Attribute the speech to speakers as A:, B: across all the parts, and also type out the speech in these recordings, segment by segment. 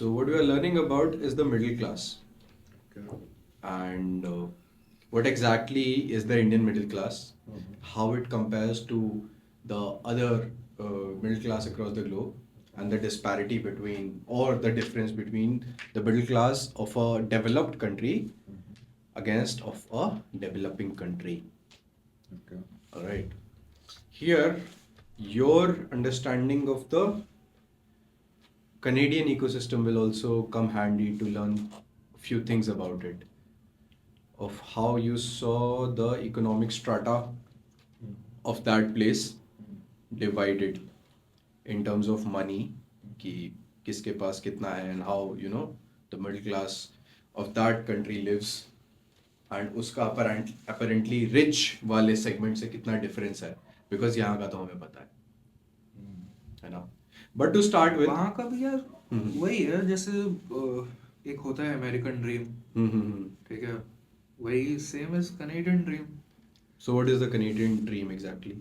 A: So what we are learning about is the middle class,
B: Okay.
A: and what exactly is the Indian middle class, how it compares to the other middle class across the globe, and the disparity between or the difference between the middle class of a developed country against of a developing country.
B: Okay.
A: All right. Here, your understanding of the Canadian ecosystem will also come handy to learn a few things about it. Of how you saw the economic strata of that place divided in terms of money कि किसके पास कितना है and how the middle class of that country lives and उसका apparently rich वाले segment से कितना difference है because यहाँ का तो हमें पता है ना. But to start with,
B: वहाँ का भी यार वही है जैसे एक होता है अमेरिकन ड्रीम, ठीक है, वही same is Canadian dream.
A: So what is the Canadian dream exactly?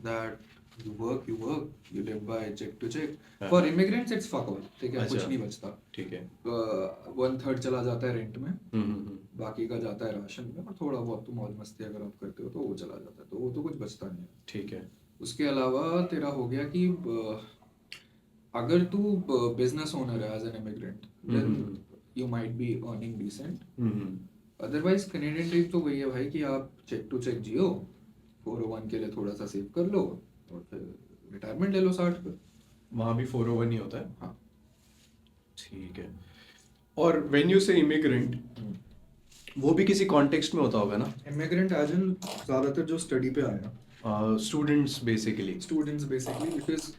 B: That you work, you live by check to check.
A: हाँ.
B: For immigrants it's fuck all, ठीक है, कुछ
A: अच्छा.
B: नहीं बचता.
A: ठीक है.
B: 1/3 चला जाता है रेंट में,
A: हम्म.
B: बाकी का जाता है राशन में, और थोड़ा बहुत तो मौज मस्ती अगर आप करते हो तो वो चला जाता है, तो वो तो कुछ बचता नहीं है.
A: ठीक है.
B: उसके अलावा तेरा हो गया कि अगर तू बिजनेस ओनर है as an immigrant, then you might be earning decent. Otherwise Canadian dream तो वही है भाई कि आप चेक टू चेक जियो, 401 के लिए थोड़ा सा सेव कर लो और फिर रिटायरमेंट ले लो 60 पे.
A: वहाँ भी 401 ही होता है.
B: हाँ.
A: ठीक है. और when you say immigrant, वो भी किसी कॉन्टेक्स्ट में होता होगा ना.
B: इमिग्रेंट एज इन ज़्यादातर जो स्टडी पे आया,
A: students basically.
B: Students basically, because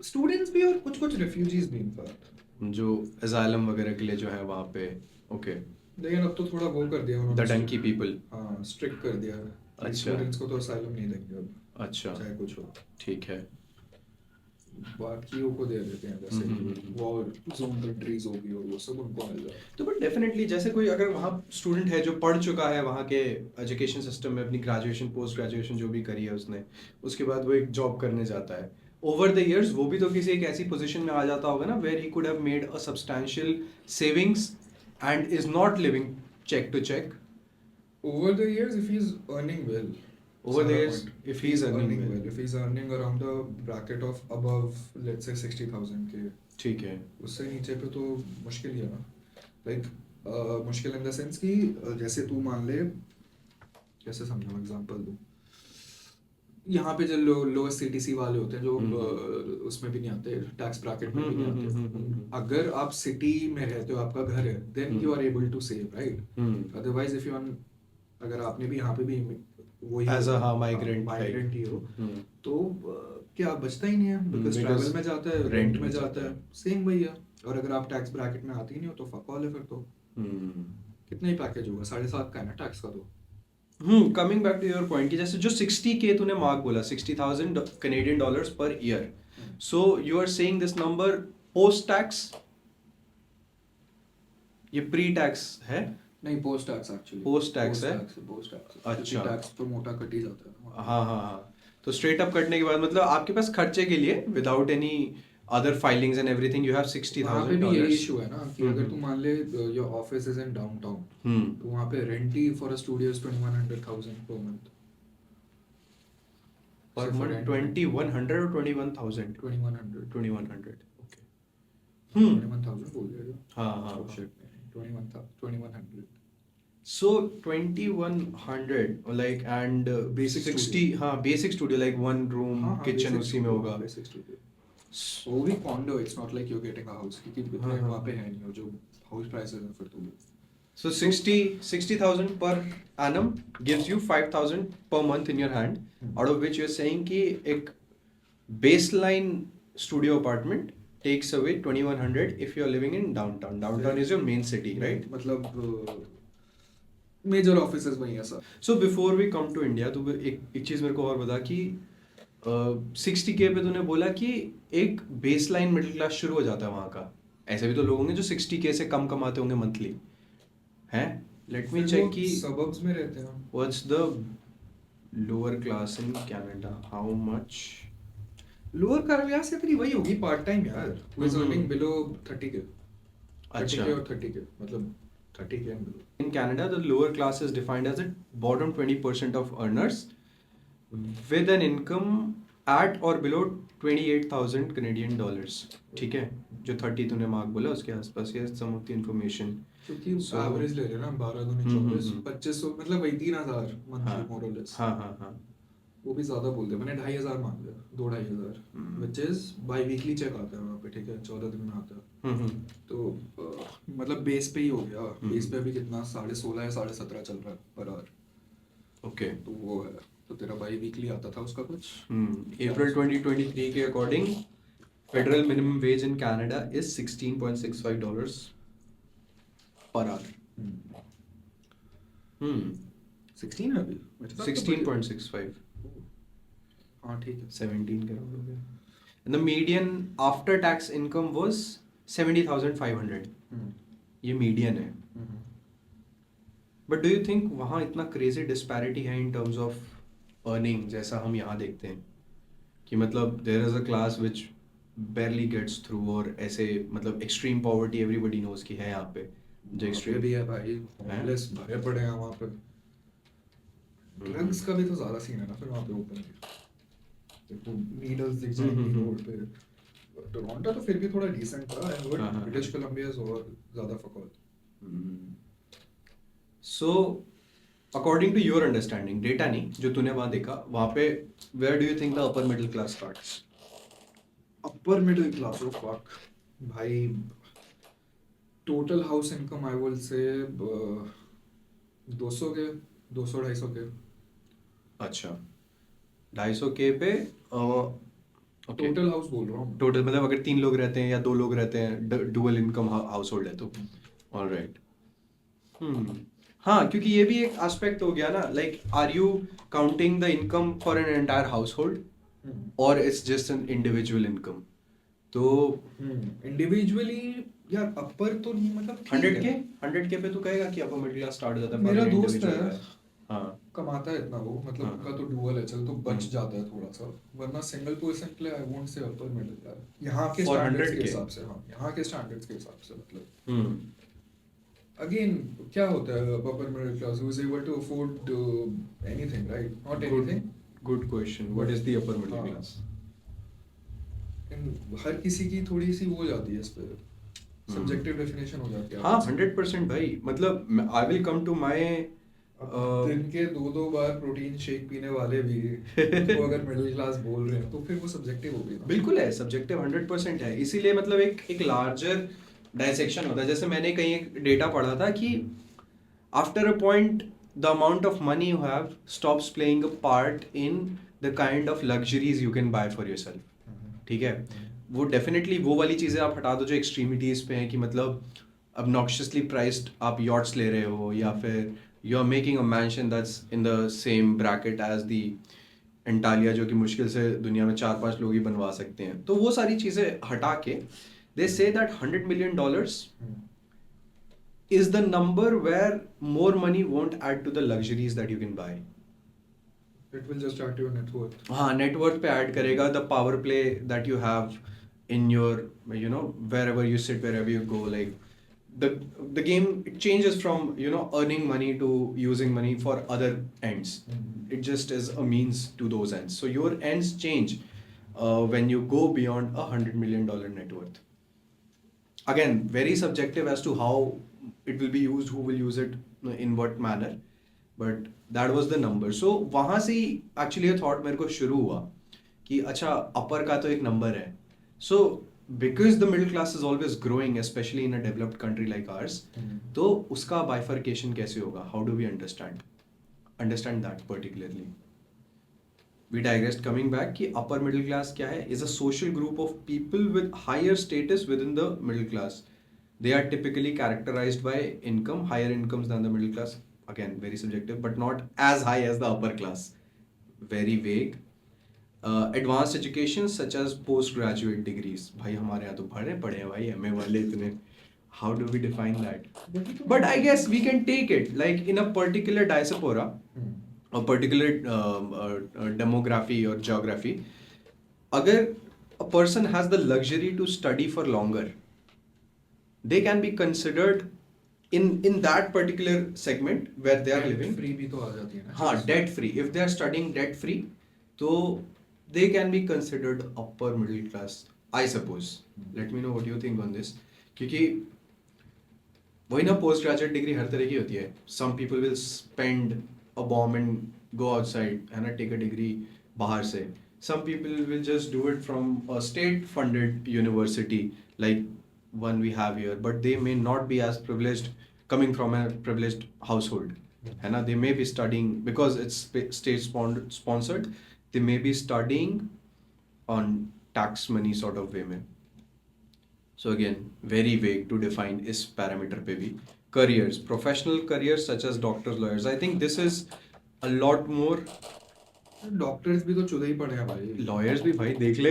B: students भी और कुछ कुछ रेफ्यूजीज भी इनफैक्ट,
A: जो असाइलम वगैरह के लिए जो है वहाँ पे. ओके.
B: लेकिन अब तो थोड़ा वो कर दिया उन्होंने,
A: द डंकी पीपल.
B: हाँ, स्ट्रिक्ट कर दिया है.
A: अच्छा.
B: स्टूडेंट्स को तो असाइलम नहीं देंगे अब,
A: अच्छा.
B: चाहे कुछ हो.
A: ठीक है.
B: बाकियों को दे देते हैं, जैसे वॉर जोन कंट्रीज होगी और वो सब उनको मिल जाए.
A: तो बट डेफिनेटली जैसे कोई अगर वहाँ स्टूडेंट है जो पढ़ चुका है वहाँ के एजुकेशन सिस्टम में, अपनी ग्रेजुएशन पोस्ट ग्रेजुएशन जो भी करी है उसने, उसके बाद वो एक जॉब करने जाता है, ओवर द इयर्स वो भी तो किसी एक ऐसी पोजीशन में आ जाता होगा ना where he could have made a substantial savings and is not living check to check.
B: Over the years, if he's earning well,
A: Over the years, if he's earning well.
B: if he's earning around the bracket of above, let's say 60,000 के,
A: ठीक है.
B: उससे नीचे पे तो मुश्किल ही है ना. लाइक मुश्किल इन द सेंस कि जैसे तू मान ले, कैसे समझाऊं, एग्जांपल दूं, यहाँ पे जो लोअर सीटीसी वाले होते हैं जो उसमें भी नहीं आते, टैक्स ब्रैकेट में भी नहीं आते. अगर आप सिटी में रहते हो, आपका घर है, then you are able to save, right. Otherwise if you are, अगर आपने भी यहाँ पे भी वही
A: एज अ माइग्रेंट
B: ही हो, तो क्या बचता ही नहीं है, बिकॉज ट्रैवल में जाता है, रेंट में जाता है, सेम वही है. और अगर आप टैक्स ब्रैकेट में आती नहीं हो तो फक ऑल है फिर तो. कितना ही पैकेज होगा, 7.5 का है ना टैक्स का तो.
A: Coming back to your point कि जैसे जो 60K तूने मार्क बोला, 60,000 Canadian dollars per year, so you are saying this number post tax, ये प्री टैक्स है?
B: नहीं, post tax actually.
A: Post tax है.
B: Post tax.
A: अच्छा.
B: टैक्स तो मोटा कट ही जाता है.
A: हाँ. तो स्ट्रेट अप कटने के बाद मतलब आपके पास खर्चे के लिए without any other filings and everything you have $60,000.
B: वहाँ पे भी यही इशू है ना कि अगर तू मान ले your office is in downtown, तो वहाँ पे rent he for a studio is 2100,000 per month.
A: Per month 2100 or 21,000?
B: 2100.
A: Okay.
B: 21,000 बोल दिया जो.
A: हाँ.
B: 2100.
A: So 2100 like and
B: Basic
A: 60
B: studio.
A: हाँ basic studio like one room kitchen उसी में होगा.
B: Basic studio. वो भी condo, it's not like you are getting a house, क्योंकि इतने वहाँ पे है नहीं, जो हाउस प्राइसेस हैं फिर तो.
A: So 60,000 per annum gives you 5,000 per month in your hand, out of which you are saying कि एक baseline studio apartment takes away 2,100 if you are living in downtown. Downtown is your main city, right?
B: मतलब major offices वही है sir.
A: So before we come to India, तो एक चीज़ मेरे को और बता कि 60K पे तूने बोला कि एक बेसलाइन मिडिल क्लास शुरू हो जाता है वहाँ का. ऐसे भी तो लोग होंगे जो 60K से कम कमाते होंगे मंथली, हैं? लेट मी चेक कि
B: सबर्ब्स में रहते हैं.
A: What's the lower class in Canada, how much?
B: Lower class या तेरी वही होगी पार्ट टाइम यार, who is earning below 30K.
A: अच्छा।
B: 30K और 30K, मतलब 30K and below.
A: In Canada, the lower class is defined as the bottom 20% of earners with an income at or below 28,000 Canadian dollars. ठीक है, जो 30 तूने mark बोला उसके आसपास ये some of the information.
B: क्योंकि
A: So,
B: एवरेज ले रहे हैं ना 12 दूनी
A: हम्म,
B: 24, 2500, मतलब वही 3000 मंथली
A: हाँ
B: मोर और लेस.
A: हाँ हाँ हाँ.
B: वो भी ज्यादा बोल दिया मैंने. 2500 मान लिया, 2-2500, which is biweekly cheque आता है वहाँ पे. ठीक है, 14 दिन में आता है. तो मतलब बेस पे ही हो गया. बेस पे अभी कितना 16.5 या 17.5 चल रहा है पर आवर.
A: ओके.
B: तो वो है, तो तेरा बाई वीकली आता था उसका कुछ.
A: April 2023 के according federal minimum ways in Canada is $16.65 per hour.
B: 16 है अभी.
A: 16.65.
B: हाँ ठीक है.
A: 17 करोड़ हो गया. And the median after tax income was 70,500. ये मीडियन है. बट डू यू थिंक वहाँ इतना क्रेजी डिस्पैरिटी है इन टर्म्स ऑफ अर्निंग जैसा हम यहाँ देखते हैं कि मतलब there is a class which barely gets through और ऐसे मतलब एक्सट्रीम पॉवर्टी एवरीबडी नोज की है यहाँ पे जो
B: वहाँ पे
A: एक्सट्रीम
B: भी है भाई. होमलेस भरे पड़े हैं वहाँ पे. ड्रग्स का भी तो ज्यादा सीन है ना फिर वहाँ पे. ओपन देखो नीडल्स दिख जाएंगी रोड पे. टोरंटो तो फिर भी थोड़ा डिसेंट था. I heard British Columbia is और ज्यादा fuck all.
A: So according to your understanding data नहीं जो तूने वहाँ देखा वहाँ पे where do you think the upper middle class starts.
B: Upper middle class of fuck भाई. Total house income I will say 200 के 200-250 के.
A: अच्छा 250K पे
B: टोटल हाउस बोल रहा हूँ.
A: टोटल मतलब अगर 3 लोग रहते हैं या 2 लोग रहते हैं डुअल इनकम हाउस होल्ड है तो ऑलराइट. हाँ क्योंकि ये भी एक एस्पेक्ट हो गया ना like are you counting the income for an entire household or it's just an individual income. तो
B: इंडिविजुअली यार अपर तो नहीं मतलब
A: 100K पे तो कहेगा कि अपर मिडिल क्लास स्टार्ट हो जाता है.
B: मेरा
A: पर
B: दोस्त
A: individual
B: है.
A: का हाँ
B: कमाता है इतना वो, मतलब
A: हाँ.
B: उनका तो डुअल है चल तो बच जाता है थोड़ा सा. वरना सिंगल पर्सन के लिए I won't say upper middle class यहाँ के
A: For
B: स्टैंडर्ड्स
A: 100K?
B: के हिसाब से. हाँ यहाँ के स्टैंडर्ड्स के हिसाब से मतलब अगेन क्या होता है upper middle class who is able to afford anything right. Not anything.
A: Good question. What is the upper middle
B: हाँ.
A: क्लास.
B: हर किसी की थोड़ी सी वो हो जाती है इस पे सब्जेक्टिव डेफिनेशन हो जाती है.
A: हाँ 100% भाई मतलब I will come to my
B: दिन के 2-2 बार प्रोटीन शेक पीने वाले भी तो अगर मिडिल क्लास बोल रहे हैं तो फिर वो सब्जेक्टिव हो गई ना.
A: बिल्कुल है सब्जेक्टिव 100% है. इसीलिए मतलब एक लार्जर डायसेक्शन होता है. जैसे मैंने कहीं एक डेटा पढ़ा था कि after a point the amount of money you have stops playing a part in the kind of luxuries you can bye for yourself. ठीक है वो डेफिनेटली वो वाली चीज़ें आप हटा दो जो एक्सट्रीमिटीज़ पे हैं कि मतलब obnoxiously priced आप यॉट्स ले रहे हो या फिर you are making a mansion that's in the same bracket as the Antilia जो कि मुश्किल से दुनिया में 4-5 लोग ही बनवा सकते हैं. तो वो सारी चीज़ें हटा के दे say that $100 million is the number where more money won't add to the luxuries that you can buy.
B: It will just add to your net worth.
A: हाँ नेटवर्थ पे ऐड करेगा. The power play that you have in your wherever you sit, wherever you go, like the game it changes from earning money to using money for other ends. It just is a means to those ends, so your ends change when you go beyond $100 million net worth. Again very subjective as to how it will be used, who will use it in what manner, but that was the number. So वहाँ से ही actually ये thought मेरे को शुरू हुआ कि अच्छा upper का तो एक number है. So because the middle class is always growing, especially in a developed country like ours, तो उसका bifurcation कैसे होगा? How do we understand that particularly? We digressed. Coming back कि upper middle class क्या है? Is a social group of people with higher status within the middle class. They are typically characterized by higher incomes than the middle class. Again, very subjective, but not as high as the upper class. Very vague. Advanced education such as postgraduate degrees. भाई हमारे यहाँ तो बड़े पढ़े हैं भाई MA वाले इतने. How do we define that? But I guess we can take it like in a particular diaspora, a particular demography or geography. अगर a person has the luxury to study for longer, they can be considered in that particular segment where they are living.
B: Free भी तो आ जाती है ना
A: हाँ,
B: चीज़।
A: debt free. If they are studying debt free, तो they can be considered upper middle class, I suppose. Let me know what you think on this. क्योंकि वही ना, पोस्ट ग्रेजुएट डिग्री हर तरह की होती है. Some people will spend a bomb and go outside, है ना, टेक अ डिग्री बाहर से. Some people will just do it from a state funded university like one we have here, but they may not be as privileged coming from a privileged household, है ना. They may be studying because it's state sponsored. They may be studying on tax money sort of way में. So again, very vague to define इस parameter पे भी. Careers, professional careers such as doctors, lawyers. I think this is a lot more.
B: Doctors भी तो चुदे ही पड़े हैं भाई।
A: Lawyers भी भाई देख ले,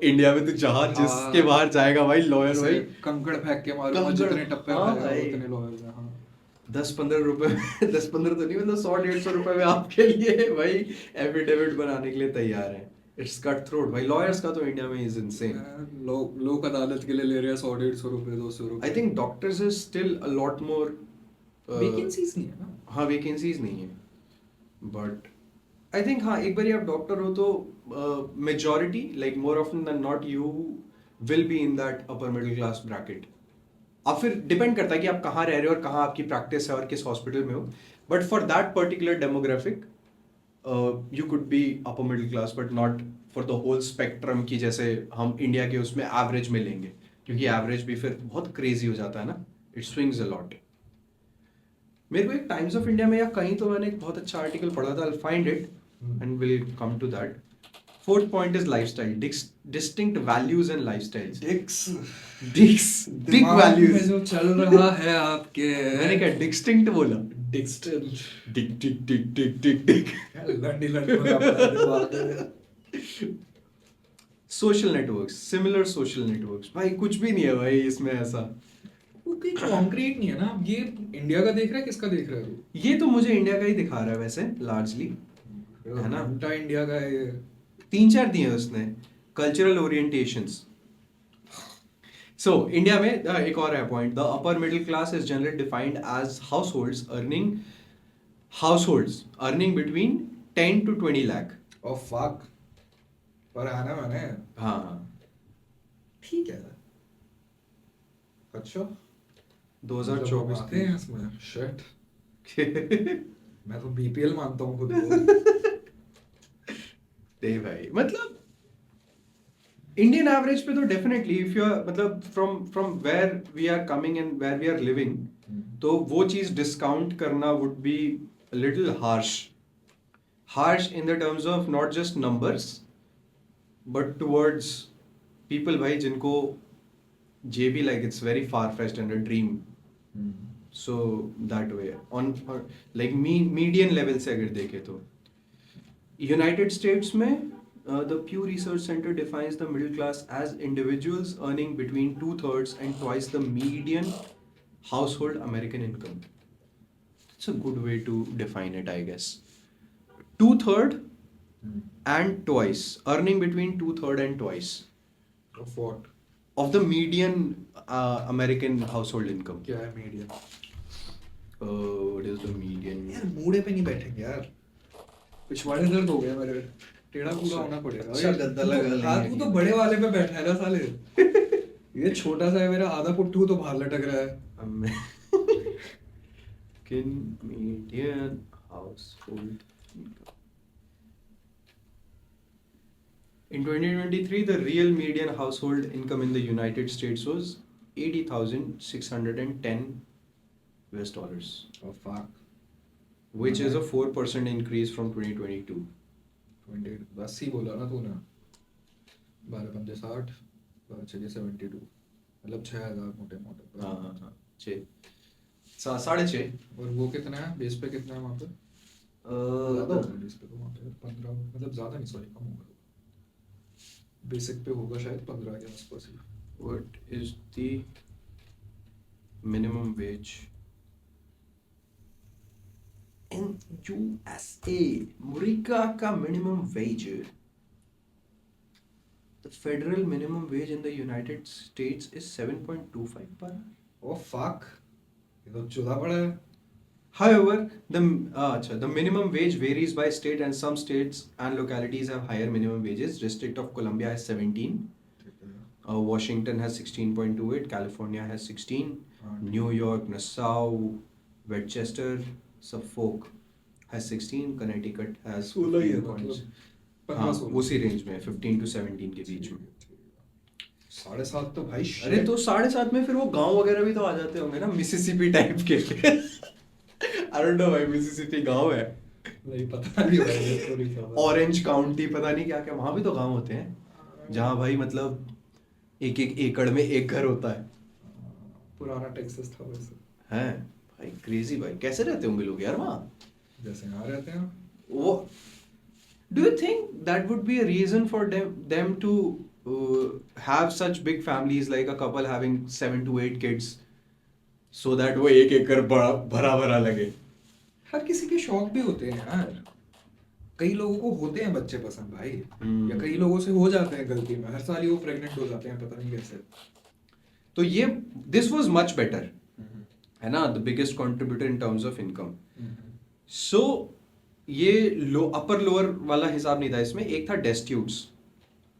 A: इंडिया में तो जहाँ जिसके
B: हाँ।
A: बाहर जाएगा भाई लॉयर
B: ऐसे
A: भाई.
B: कंकड़ फेंक के मारूंगा,
A: कंकड़,
B: जितने टप्पे
A: हाँ
B: फेंकेगा
A: भाई.
B: उतने लॉयर्स हैं। हाँ
A: 10-15 रुपए 10-15 तो नहीं, मतलब 100-150 रुपए में आपके लिए भाई एफिडेविट बनाने के लिए तैयार है. इट्स कट थ्रोट भाई. लॉयर्स का तो इंडिया में इज इनसेन.
B: लोक अदालत के लिए ले रहे हैं 100-150 रुपए 200 रुपए।
A: I think doctors is still a lot more.
B: Vacancies नहीं है ना।
A: हाँ, वैकेंसीज नहीं है. बट आई थिंक हाँ, एक बार आप डॉक्टर हो तो majority like more often than not you will be in that upper middle class bracket. अब फिर डिपेंड करता है कि आप कहाँ रह रहे हो और कहाँ आपकी प्रैक्टिस है और किस हॉस्पिटल में हो. But for that particular demographic you could be upper middle class, but not for the whole spectrum की जैसे हम इंडिया के उसमें एवरेज में लेंगे, क्योंकि एवरेज भी फिर बहुत क्रेजी हो जाता है ना. It swings a lot. मेरे को एक टाइम्स ऑफ इंडिया में या कहीं तो मैंने एक बहुत अच्छा आर्टिकल पढ़ा था. I will find it and will come to that. Fourth point is lifestyle. Distinct values and lifestyles. Dick
B: दिमाग में
A: values.
B: जो चल रहा है आपके।
A: मैंने क्या distinct बोला?
B: डिक्स्टल।
A: Dick.
B: लंडी लंडी होगा अपना दिमाग में।
A: Social networks, similar social networks. भाई कुछ भी नहीं है भाई इसमें ऐसा.
B: वो कहीं कॉन्क्रीट नहीं है ना। ये इंडिया का देख रहा है, किसका देख रहा है तू?
A: ये तो मुझे इंडिया का ही दिखा रहा है वैसे लार्जली, है ना.
B: घंटा इंडिया का है ये।
A: 3-4 दिए उसने. Cultural orientations. So, इंडिया में एक और है point. The upper middle class is generally defined as households earning between 10 to 20 lakh.
B: Oh fuck, पर आना मैंने।
A: हाँ,
B: ठीक है। अच्छा
A: 2024
B: आते हैं इसमें। शिट, मैं तो बीपीएल मानता हूँ खुद को।
A: नहीं भाई, मतलब इंडियन एवरेज पे तो डेफिनेटली इफ यू आर, मतलब from where we are coming and where we are living, तो वो चीज डिस्काउंट करना would be little harsh in the terms of not just numbers but towards people भाई, जिनको जे बी like it's very far fetched and a dream. So that way on like median level से अगर देखे तो यूनाइटेड स्टेट्स में the Pew Research Center defines the middle class as individuals earning between 2/3 and twice the median household American income. It's a good way to define it, I guess. 2/3 and twice, earning between 2/3 and twice
B: Of what?
A: of the median American household income.
B: क्या है medium?
A: What is the median?
B: यार मूडे पे नहीं बैठेंगे यार। पिछवाड़े दर्द हो गया मेरे। टेढ़ा पूरा होना पड़ेगा।
A: अच्छा, गद्दा लगा लेंगे।
B: हाँ, तू तो बड़े वाले पे बैठा है ना साले। ये छोटा सा है मेरा, आधा पुट्ठू तो बाहर लटक रहा है।
A: American median household income. In 2023, the real median household income in the United States was $80,610 US,
B: Oh fuck.
A: which is a 4% increase from 2022.
B: 20 बस ही बोला ना तूने। 12 60 6 72, मतलब 6,000 मोटे मोटे।
A: हाँ, 6.5.
B: और वो कितना है बेस पे, कितना है वहाँ पे? ज़्यादा होगा बेस पे तो वहाँ पे 15, मतलब ज़्यादा नहीं, सॉरी कम होगा। बेसिक पे होगा शायद 15 के आसपास ही।
A: What is the minimum wage in USA? Murica का minimum wage. The federal minimum wage in the United States is 7.25 per hour.
B: Oh fuck, ये तो चुदा पड़ा है।
A: However, the minimum wage varies by state, and some states and localities have higher minimum wages. District of Columbia has 17, Washington has 16.28, California has 16,
B: हाँ,
A: New York, Nassau, Westchester, Suffolk has 16, Connecticut has
B: 16 ही है
A: 15 points.
B: मतलब
A: हाँ
B: 15-16
A: उसी range में 15 to 17 के बीच में।
B: 7.5 तो भाई
A: अरे
B: shit।
A: तो 7.5 में फिर वो गांव वगैरह भी तो आ जाते होंगे ना, मिसिसिपी टाइप के। आई डोंट नो भाई, मिसिसिपी गांव है,
B: नहीं पता नहीं भाई, ये तो नहीं पता।
A: ऑरेंज काउंटी पता नहीं क्या क्या, वहां भी तो गांव होते हैं जहाँ भाई मतलब एक एक एकड़ में एक घर होता है।
B: पुराना टेक्सास था वैसे,
A: हैं भाई, क्रेजी भाई, कैसे रहते होंगे लोग यार वहाँ।
B: जैसे यहाँ रहते हैं।
A: वो do you think that would be a reason for them to have such big families, like a couple having 7 to 8 kids, so that वो एक एकड़ बड़ा भरा भरा लगे।
B: हर किसी के शौक भी होते हैं यार, कई लोगों को होते हैं बच्चे पसंद भाई, या कई लोगों से हो जाते हैं गलती में, हर साल ही वो प्रेग्नेंट हो जाते हैं, पता नहीं कैसे।
A: तो ये दिस वाज मच बेटर, है ना, the biggest contributor in terms of income. So ये अपर लोअर वाला हिसाब नहीं था इसमें, एक था डेस्टिट्यूट्स,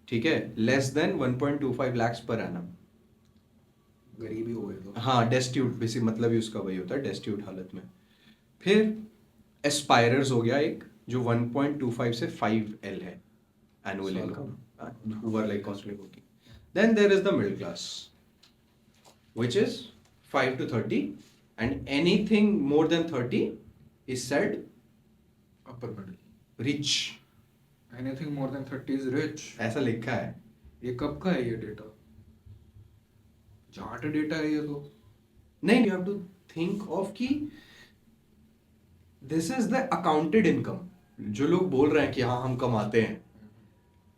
A: ठीक है, less than 1.25 lakhs per annum.
B: गरीबी हो गए तो।
A: हाँ डेस्टिट्यूट बेसिक मतलब ही उसका वही होता है, डेस्टिट्यूट हालत में। फिर एस्पायरर्स हो गया एक, जो 1.25 से 5L है एनुअल
B: साल
A: income, who are like constantly working. Then there is the middle class, which is 5 to 30, and anything more than 30 is said
B: upper middle.
A: rich.
B: Anything more than 30 is rich.
A: ऐसा लिखा है।
B: ये कब का है ये डेटा? जाट डेटा है ये तो।
A: नहीं, you have to think of कि this is the accounted income, जो लोग बोल रहे हैं कि हाँ हम कमाते हैं,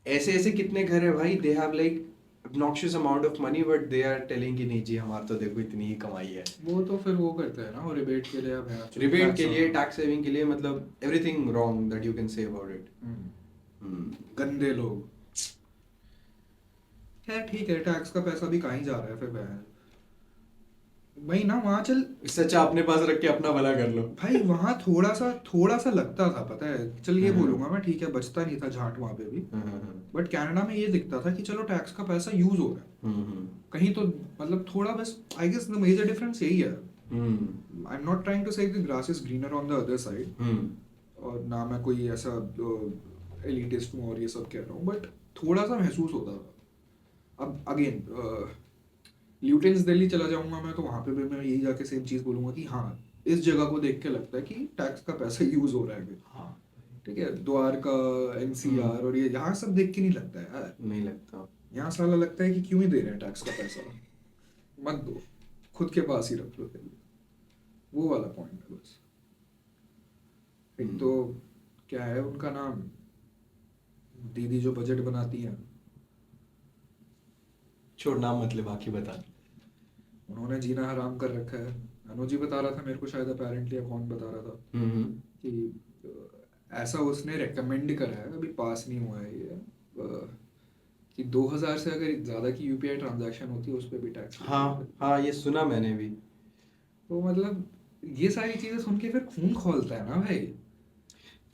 A: ऐसे ऐसे कितने घर है भाई, they have like obnoxious amount of money, but they are telling कि नहीं जी हमारा तो देखो इतनी ही कमाई है।
B: वो तो फिर वो करते हैं ना, वो रिबेट के लिए, अब
A: रिबेट के लिए, टैक्स सेविंग के लिए, मतलब everything wrong that you can say about it.
B: गंदे लोग। खैर ठीक है, टैक्स का पैसा भी कहीं जा रहा है फिर बहन भाई ना, वहाँ चल
A: इससे अच्छा अपने पास रख के अपना भला कर लो।
B: भाई, वहाँ थोड़ा सा लगता था, पता है, चल ये बोलूंगा मैं, ठीक है बचता नहीं था झाट वहाँ पे भी, बट कनाडा में ये दिखता था कि चलो टैक्स का पैसा यूज हो रहा है कहीं तो, मतलब थोड़ा बस। I guess the major difference यही है। I am not trying to say the grass is greener on the other side, और ना मैं कोई ऐसा एलिटिस्ट हूँ और ये सब कह रहा हूँ, बट थोड़ा सा महसूस होता था। अब अगेन ल्यूटेंस दिल्ली चला जाऊंगा मैं, तो वहाँ पे भी मैं यही जाके सेम चीज़ बोलूंगा कि हाँ इस जगह को देख के लगता है कि टैक्स का पैसा यूज हो रहा है।
A: हाँ
B: ठीक है, द्वारका, एनसीआर और ये यहाँ सब देख के नहीं लगता है यार,
A: नहीं लगता।
B: यहाँ साला लगता है कि क्यों ही दे रहे हैं टैक्स का पैसा, मत दो, खुद के पास ही रख लो पहले। वो वाला पॉइंट है बस। एक तो क्या है उनका नाम, दीदी जो बजट बनाती है,
A: छोड़ नाम मतलब बाकी बता।
B: उन्होंने जीना हराम कर रखा है। अनुजी बता रहा था मेरे को, शायद अपेरेंटली कौन बता रहा था कि ऐसा उसने रेकमेंड करा है, अभी पास नहीं हुआ है ये, कि 2000 से अगर ज़्यादा की यूपीआई ट्रांजैक्शन होती है उस पर भी टैक्स।
A: हाँ ये सुना मैंने भी।
B: तो मतलब ये सारी चीज़ें सुन के फिर खून खौलता है ना भाई।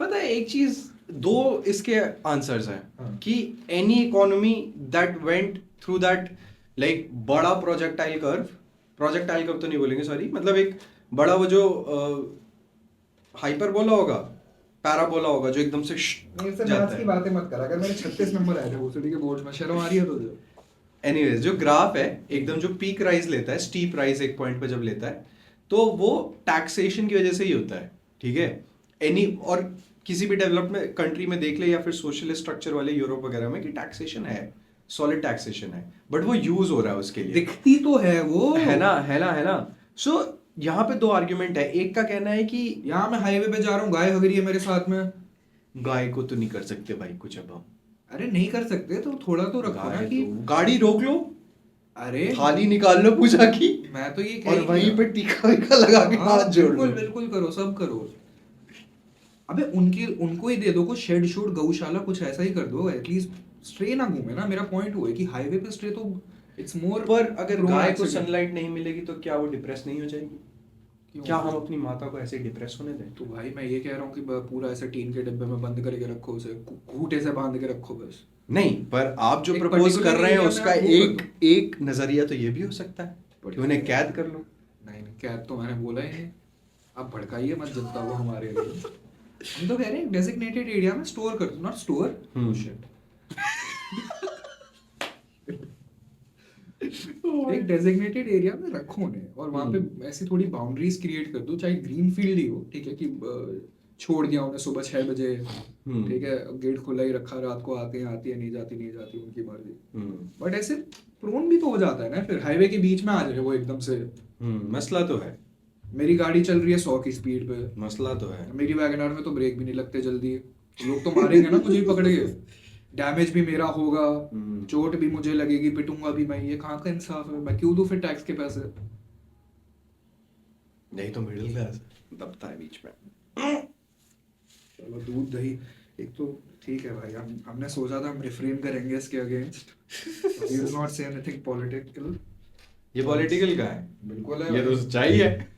A: पता है एक चीज, दो इसके आंसर्स हैं
B: हाँ।
A: कि any economy that went through that like बड़ा प्रोजेक्टाइल कर्व तो नहीं बोलेंगे सॉरी, मतलब एक बड़ा वो जो हाइपरबोला होगा, पैराबोला होगा, जो एकदम से
B: मैथ्स की बातें मत कर, अगर मेरे 36 नंबर आए थे ओसीडी के बोर्ड में, शर्म आ रही है तुझे?
A: एनीवेज जो ग्राफ है एकदम जो पीक राइज लेता है, स्टीप राइज एक पॉइंट पे जब लेता है, तो वो टैक्सेशन की वजह से ही होता है। ठीक है, एनी और किसी भी डेवलप्ड कंट्री में देख ले, या फिर सोशलिस्ट स्ट्रक्चर वाले यूरोप वगैरह में, कि टैक्सेशन है, सॉलिड टैक्सेशन है, बट वो यूज हो रहा है उसके लिए,
B: दिखती तो है वो,
A: है ना। सो यहाँ पे दो आर्ग्यूमेंट है। एक का कहना है कि
B: यहाँ मैं हाईवे पे जा रहा हूँ, गाय हग रही है मेरे साथ में।
A: गाय को तो नहीं कर सकते भाई कुछ, अब हम
B: अरे नहीं कर सकते तो थोड़ा तो रखो ना कि
A: गाड़ी रोक लो,
B: अरे
A: थाली निकाल लो पूजा की,
B: मैं तो ये
A: और वहीं पे टीका वीका लगा के हाथ जोड़ लो।
B: बिल्कुल करो, सब करो। अबे उनको ही दे दो कुछ शेड शूड, गौशाला, कुछ ऐसा ही कर दो, एटलीस्ट स्ट्रे ना घूमे ना। मेरा पॉइंट वो है कि हाईवे पे स्ट्रे तो इट्स मोर
A: पर अगर गाय को सनलाइट नहीं मिलेगी तो क्या वो डिप्रेस नहीं हो जाएगी?
B: क्यों?
A: क्या हम अपनी माता को ऐसे डिप्रेस होने दें?
B: तो भाई मैं ये कह रहा हूँ कि पूरा ऐसे टीन के डिब्बे में बंद करके रखो उसे, घूंटे से बांध के रखो बस।
A: नहीं, पर आप जो
B: एक
A: प्रपोज कर
B: particular
A: रहे हैं
B: area में
A: उसका
B: आप वो कर
A: एक एक नजरिया तो ये भी हो सकता है कि उन्हें कैद कर लो।
B: नहीं नहीं, कैद तो मैंने बोला ही नहीं। आप भड़काइए मत जनता को हमारे लिए। हम तो कह रहे हैं डेजिग्नेटेड एरिया में स्टोर कर दो, नॉट स्टोर शिट। एक डेजिग्नेटेड एरिया में रखो उन्हें, और वहां पे ऐसी थोड़ी बाउंड्रीज क्रिएट कर दो, चाहे ग्रीन फील्ड ही हो, ठीक है, कि छोड़ दिया उन्हें सुबह 6 बजे, ठीक है, गेट खुला ही रखा, रात को आते हैं, आती है, नहीं जाती नहीं जाती, उनकी मर्जी। बट ऐसे प्रोन भी तो हो जाता है ना, फिर हाईवे के बीच में आ जाए वो एकदम से।
A: मसला तो है,
B: मेरी गाड़ी चल रही है 100 की स्पीड पे,
A: मसला तो है।
B: मेरी वैगनआर में तो ब्रेक भी नहीं लगते जल्दी, लोग तो मारेंगे ना मुझे ही पकड़ के, डैमेज भी मेरा होगा, चोट भी मुझे लगेगी, पिटूंगा भी मैं, ये कहाँ का इंसाफ है? मैं क्यों दूं फिर टैक्स के पैसे?
A: नहीं तो मिडिल क्लास दबता है बीच में।
B: चलो दूध दही, एक तो ठीक है भाई, हमने सोचा था हम रिफ्रेन करेंगे इसके against, we will not say anything political.
A: ये पॉलिटिकल का है?
B: बिल्कुल है
A: ये तो
B: भाई।
A: सच्चाई है।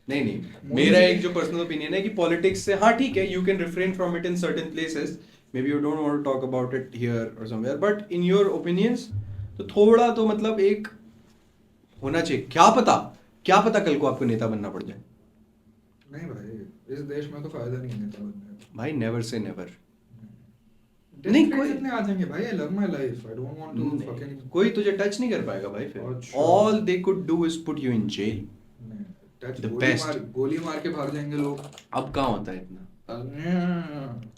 A: नहीं नहीं, मेरा एक जो पर्सनल ओपिनियन है कि पॉलिटिक्स से, हाँ ठीक है, you can refrain from it in certain places, maybe you don't want to talk about it here or somewhere, but in your opinions तो थोड़ा तो मतलब एक होना चाहिए। क्या पता कल को आपको नेता बनना पड़ जाए।
B: नहीं भाई, इस देश में तो फायदा नहीं है नेता बनने का
A: भाई नेवर से नेवर।
B: नहीं, कोई इतने आ जाएंगे भाई, I love my life, I don't want to fucking.
A: कोई तुझे टच नहीं कर पाएगा भाई फिर।
B: अच्छा।
A: All they could do is put you in jail.
B: Touch,
A: The best.
B: गोली मार के भाग जाएंगे लोग।
A: अब कहाँ होता है इतना?
B: अरे,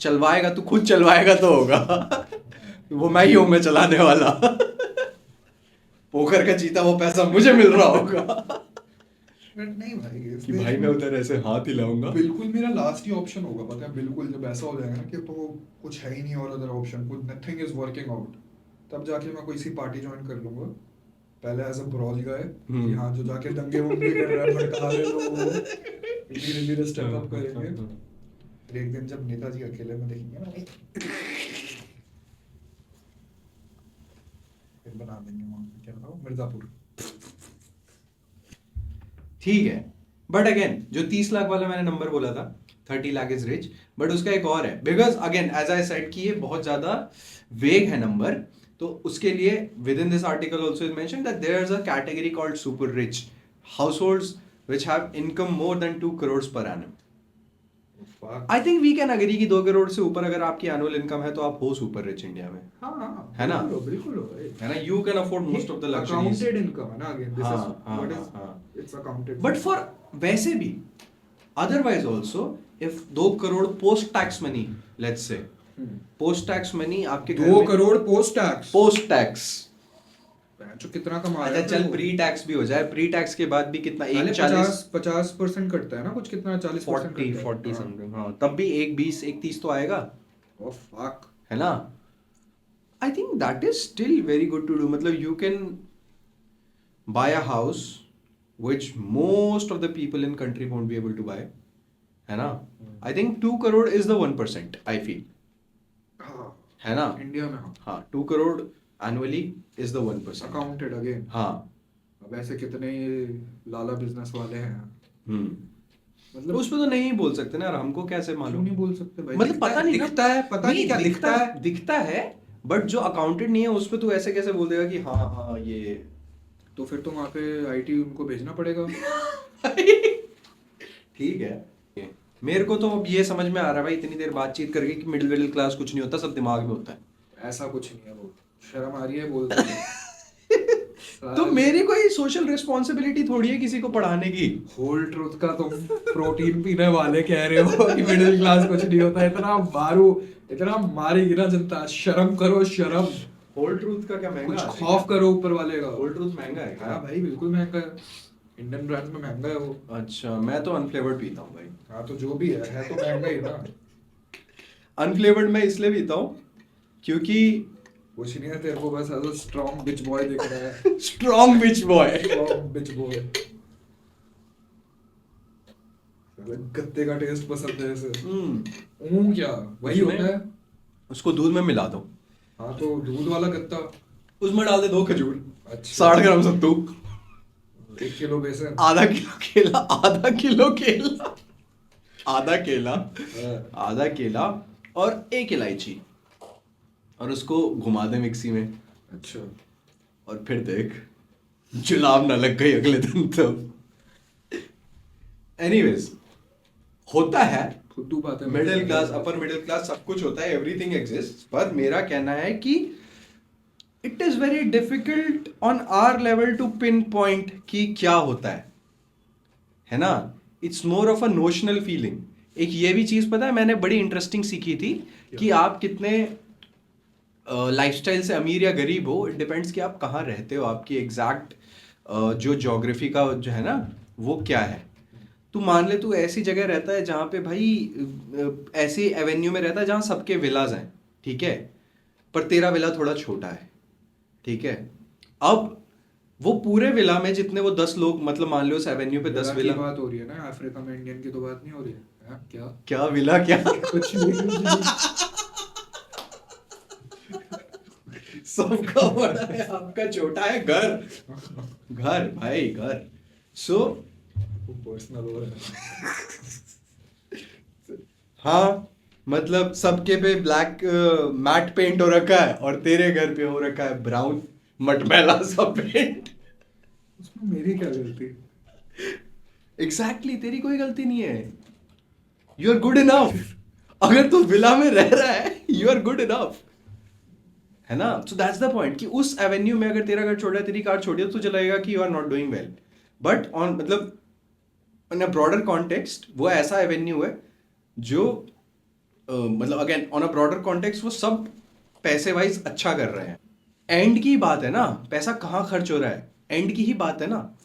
A: चलवाएगा तू खुद चलवाएगा तो होगा। वो मैं ही हूँ चलाने वाला। पोकर का जीता वो पैसा मुझे मिल रहा होगा।
B: नहीं भाई,
A: कि भाई मैं उधर ऐसे हाथ हिलाऊंगा।
B: बिल्कुल मेरा लास्ट ही ऑप्शन होगा, पता है, बिल्कुल जब ऐसा हो जाएगा ना कि तो कुछ है ही नहीं और अदर ऑप्शन, कुछ नथिंग इज वर्किंग आउट, तब जाके मैं कोई सी पार्टी ज्वाइन कर लूंगा, पहले एज अ ब्रॉल गाय, कि हाँ जो जाके दंगे वंगे कर रहा है, भड़का रहे लोग, धीरे धीरे स्टेप अप करेंगे। फिर एक दिन जब नेताजी अकेले में देखेंगे ना, फिर बना देंगे वहाँ पे, क्या बताओ, मिर्जापुर।
A: ठीक है, बट अगेन जो 30 लाख वाला मैंने नंबर बोला था, 30 लाख इज रिच, बट उसका एक और है, because again as I said कि ये बहुत ज्यादा वेग है नंबर, तो उसके लिए within this article also is mention that there is a category called super rich households which have income more than 2 crore per annum. I think we can agree कि 2 करोड़ से ऊपर अगर आपकी एनुअल इनकम है तो आप हो सुपर रिच इंडिया में।
B: हाँ,
A: है ना?
B: बिल्कुल हो भाई।
A: है ना? You can afford most of the luxuries.
B: Accounted income है ना, अगेन दिस इज
A: हाँ,
B: व्हाट
A: हाँ।
B: Is, it's accounted.
A: But for वैसे भी otherwise also if 2 crore post tax money, let's say post tax money आपके
B: 2 करोड़ पोस्ट टैक्स, जो कितना कमा रहा है,
A: चल प्री टैक्स भी हो जाए, प्री टैक्स के बाद भी कितना,
B: 50% कटता है ना, कुछ कितना 40%
A: 40 समथिंग, हाँ, तब भी 1 20 1 30 तो आएगा।
B: ओह फक,
A: है ना? I think that is still very good to do. मतलब you can buy a house which most of the people in country won't be able to buy, है ना? I think 2 crore is the 1%, I feel, है ना?
B: India में
A: हाँ, 2 crore annually is the 1%.
B: Accounted again.
A: हाँ,
B: अब ऐसे कितने लाला बिजनेस वाले हैं,
A: मतलब उस पे तो नहीं बोल सकते ना यार, हमको कैसे
B: क्यों
A: मालूम?
B: नहीं बोल सकते भाई?
A: मतलब पता नहीं,
B: दिखता है, पता नहीं क्या
A: दिखता है, बट जो अकाउंटेड नहीं है उस पे तू ऐसे कैसे बोल देगा कि हाँ हाँ ये।
B: तो फिर तो वहाँ पे आईटी उनको भेजना पड़ेगा।
A: ठीक है, मेरे को तो अब ये समझ में आ रहा है भाई इतनी देर बातचीत करके कि मिडिल क्लास कुछ नहीं होता, सब दिमाग में होता है।
B: ऐसा कुछ नहीं है, वो शर्म आ रही है बोलते।
A: तो मेरी कोई सोशल रिस्पॉन्सिबिलिटी थोड़ी है किसी को पढ़ाने की।
B: होल ट्रूथ का तुम प्रोटीन पीने वाले कह रहे हो कि मिडिल क्लास कुछ नहीं होता, इतना मारेगी ना जनता, शर्म करो शर्म।
A: होल ट्रूथ का क्या महंगा
B: कुछ खौफ करो ऊपर वाले का।
A: होल ट्रूथ महंगा है?
B: हाँ भाई बिल्कुल महंगा है, इंडियन ब्रांड्स में महंगा है वो।
A: अच्छा, मैं तो अनफ्लेवर्ड पीता हूँ भाई।
B: हाँ तो जो भी है तो महंगा ही ना।
A: अनफ्लेवर्ड मैं इसलिए पीता हूँ क्योंकि
B: कुछ नहीं है, तेरे को बस ऐसा स्ट्रॉन्ग बिच बॉय दिख रहा है।
A: स्ट्रॉन्ग बिच बॉय।
B: स्ट्रॉन्ग बिच बॉय, गत्ते का टेस्ट पसंद है ऐसे। क्या वही होता है?
A: उसको दूध में मिला दो।
B: हाँ तो दूध वाला गत्ता,
A: उसमें डाल दे 2 खजूर,
B: अच्छा
A: 60 ग्राम सत्तू,
B: 1 किलो बेसन।
A: आधा किलो केला, आधा किलो केला, आधा केला,
B: हाँ,
A: आधा केला और एक इलायची, और उसको घुमा दे मिक्सी में,
B: अच्छा
A: और फिर देख जुलाब ना लग गई अगले दिन तब। एनीवेज, होता है,
B: फुद्दू बातें
A: मिडिल क्लास, अपर मिडिल क्लास, सब कुछ होता है, एवरीथिंग एग्जिस्ट, पर मेरा कहना है कि it is very difficult on our level to pinpoint कि क्या होता है ना। It's more of a notional feeling. एक ये भी चीज पता है मैंने बड़ी इंटरेस्टिंग सीखी थी कि आप कितने लाइफस्टाइल से अमीर या गरीब हो, इट डिपेंड्स कि आप कहाँ रहते हो, आपकी एग्जैक्ट जो ज्योग्राफी का जो है ना वो क्या है। तू मान ले तू ऐसी जगह रहता है जहाँ पे भाई ऐसी एवेन्यू में रहता है जहाँ सबके विलाज हैं, ठीक है, पर तेरा विला थोड़ा छोटा है, ठीक है। अब वो पूरे विला में जितने वो 10 लोग, मतलब मान लो उस एवेन्यू पे 10
B: की
A: विला,
B: बात हो रही है ना, अफ्रीका में इंडियन की तो बात नहीं हो रही है। हाँ, क्या
A: क्या विला क्या
B: कुछ नहीं।
A: सबका बड़ा है, आपका छोटा है। घर, घर भाई घर। सो
B: पर्सनल हो रहा है।
A: हाँ, मतलब सबके पे ब्लैक मैट पेंट हो रखा है और तेरे घर पे हो रखा है ब्राउन मटमैला सा पेंट।
B: उसमें मेरी क्या गलती?
A: एग्जैक्टली तेरी कोई गलती नहीं है, यू आर गुड इनफ। अगर तू विला में रह रहा है यू आर गुड इनफ, है ना। सो दैट्स द पॉइंट कि उस एवेन्यू में अगर तेरा घर छोटा है, तेरी कार छोटी है, तो तुझे लगेगा कि you are not doing well. But on मतलब इन अ ब्रॉडर कॉन्टेक्स्ट वो ऐसा एवेन्यू है जो मतलब again on a broader context वो सब पैसे वाइज अच्छा कर रहे हैं। एंड की बात है ना, पैसा कहाँ खर्च हो रहा है, एंड की ही बात है ना।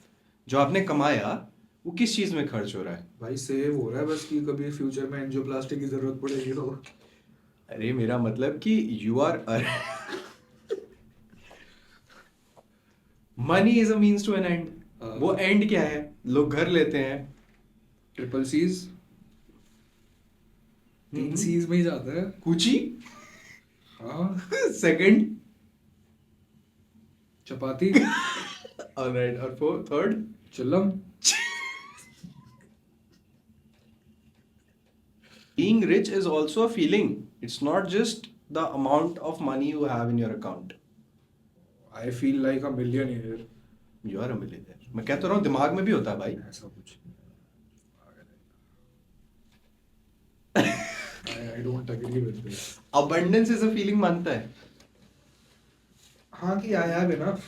A: जो आपने कमाया वो किस चीज में खर्च हो रहा है।
B: भाई सेव हो रहा है बस, कि कभी फ्यूचर में एंजियोप्लास्टी की जरूरत पड़ेगी तो।
A: अरे मेरा मतलब कि you are money is a means to an end. वो एंड क्या है, लोग घर लेते हैं।
B: ट्रिपल सीज, 3 सीज में ही जाता है।
A: कुची
B: हाँ,
A: सेकंड,
B: चपाती,
A: ऑलराइट, और फोर थर्ड
B: चलम।
A: being rich is also a feeling. It's not just the amount of money you have in your account.
B: I feel like a millionaire.
A: You are a millionaire. मैं कहता रहा हूँ दिमाग में भी होता है भाई।
B: ऐसा कुछ I don't agree with this.
A: Abundance is a feeling मानता है।
B: हाँ, कि आई हैव इनफ,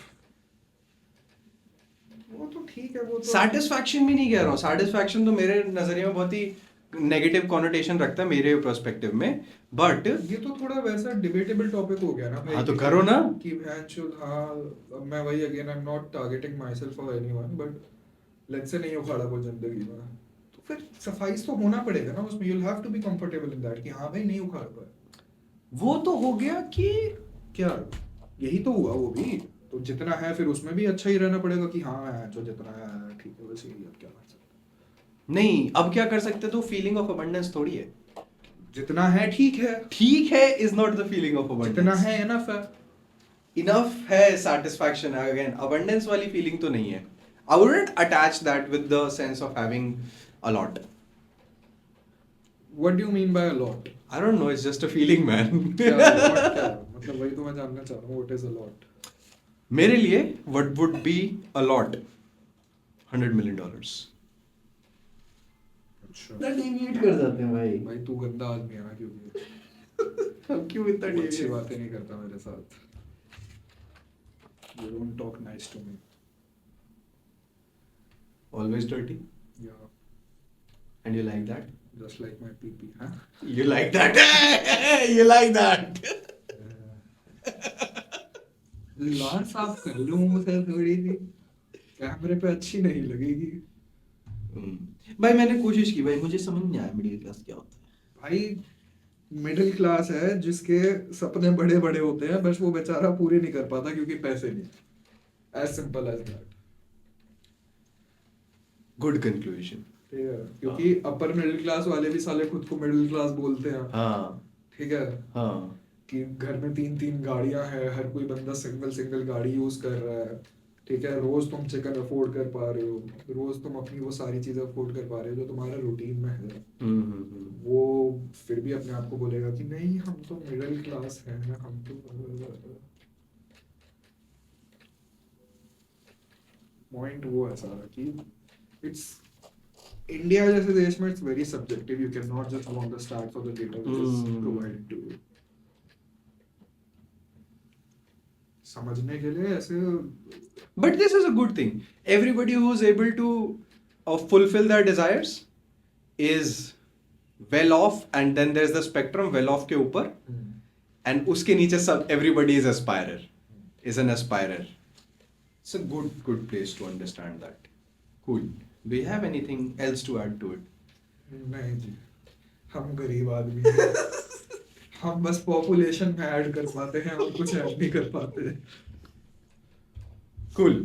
B: वो तो ठीक है, वो तो
A: Satisfaction भी नहीं कह रहा हूँ, satisfaction तो मेरे नजरिए में बहुत ही नेगेटिव कॉनोटेशन रखता है मेरे पर्सपेक्टिव में, बट
B: ये तो थोड़ा वैसा डिबेटेबल टॉपिक हो गया ना भाई।
A: हाँ तो करो ना।
B: कि भैंचोद, हाँ अब मैं वही again I am not targeting my self और एनीवन, बट लेट्स से नहीं उखाड़ा कोई जिंदगी में, तो फिर सफाई तो होना पड़ेगा ना उसमें। You will have to be comfortable in that कि हाँ भाई नहीं उखाड़ पाए।
A: वो तो हो गया कि
B: क्या यही तो हुआ वो भी, तो जितना है फिर उसमें भी अच्छा ही रहना पड़ेगा कि हाँ जो जितना है ठीक है, वैसे ही अब क्या कर सकते
A: नहीं, अब क्या कर सकते, तो फीलिंग ऑफ अबंडेंस थोड़ी है।
B: हैं। जितना है ठीक है,
A: ठीक है is not the feeling of
B: जितना
A: अबंडेंस।
B: है इनफ है।
A: इनफ है, satisfaction है, अगेन अबंडेंस वाली फीलिंग तो नहीं है। I wouldn't attach that with the sense of having a lot.
B: What do you mean by a lot?
A: I don't know, it's just a feeling man.
B: क्या lot क्या मतलब, वही तो मैं जानना चाह रहा हूँ, व्हाट इज अ लॉट?
A: मेरे लिए what would be a lot, $100 million।
B: अच्छा
A: डेविएट कर जाते हैं भाई।
B: भाई तू गंदा आदमी है ना, क्योंकि
A: हम क्यों इतना
B: तू अच्छी
A: डेविएट?
B: बातें नहीं करता मेरे साथ। You don't talk nice to me.
A: Always dirty
B: या
A: and you like that?
B: Just like my peepee. हाँ,
A: You like that? You like that?
B: लार साफ कर लूँ मुझे थोड़ी सी, कैमरे पे अच्छी नहीं लगेगी
A: भाई मैंने कोशिश की भाई, मुझे समझ नहीं आया मिडिल क्लास क्या होता है।
B: भाई। मिडिल क्लास है जिसके सपने बड़े बड़े होते हैं, बस वो बेचारा पूरे नहीं कर पाता क्योंकि पैसे नहीं। As simple as that.
A: Good conclusion.
B: ठीक है, क्योंकि अपर मिडिल क्लास वाले भी साले खुद को मिडिल क्लास बोलते हैं।
A: हाँ
B: ठीक है,
A: हाँ
B: कि घर में 3-3 गाड़ियां हैं, हर कोई बंदा सिंगल सिंगल गाड़ी यूज कर रहा है, ठीक है, रोज तुम चिकन अफोर्ड कर पा रहे हो, रोज तुम अपनी वो सारी चीजें अफोर्ड कर पा रहे हो जो तुम्हारा रूटीन में है, वो फिर भी अपने आप को बोलेगा कि नहीं हम तो मिडिल क्लास हैं, हम तो पॉइंट वो है सारा कि इट्स इंडिया जैसे देश में it's very subjective, you can not just want the start for the data which is provided to you. समझने के लिए ऐसे
A: But this is a good thing. Everybody who's able to fulfill their desires is well off, and then there's the spectrum well off के ऊपर, and उसके नीचे सब everybody is aspirer, is an aspirer. It's a good place to understand that. Cool. Do you have anything else to add to it?
B: नहीं जी, हम गरीब आदमी हैं, हम बस पॉपुलेशन में ऐड कर पाते हैं और कुछ ऐड नहीं कर पाते।
A: Cool.